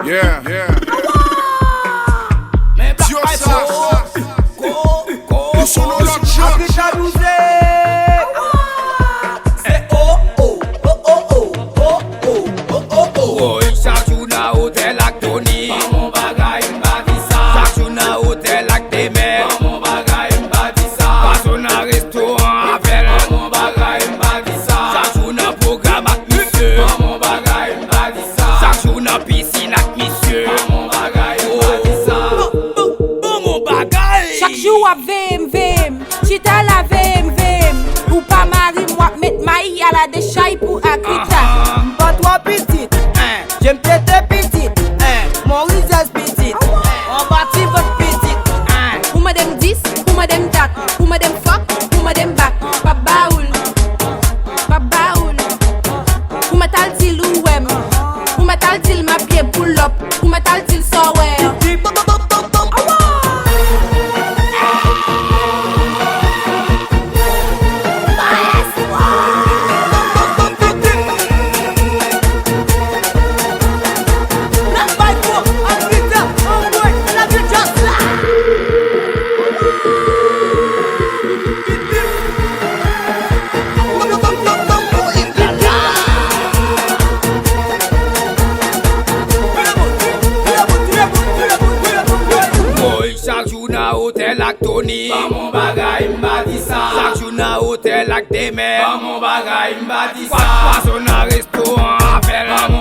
Yeah, yeah. Mais Dieu ça. Ils sont dans la church. Chaque jour na hôtel ak Tony, mon bagay m'bati ça. Chaque jour na hôtel ak Demer, mon bagay m'bati ça. Passo na restaurant avec mon bagay m'bati ça. Chaque jour na programme ak monsieur, mon bagay m'bati ça. Chaque jour na piscine ak monsieur, mon bagay m'bati ça. Mon bagay. Chaque jour à vem, chita la vem. Ou pas mari, moi mettre maï à la déchaille pour akrita. Pas toi petite, j'aime peut-être petite, mon visage petite, on bâtit votre petite. Ou madame 10, ou madame 4, ou madame fuck, ou madame back. Pas baoul. Ou matal til ou wem. Ou matal til ma pied pull up. Ou matal til so well. Chaque jour na hôtel ak Tony, mon bagay m'bati ça. Chaque jour na hôtel ak Demer, mon bagay m'bati ça. Passo na restaurant avec mon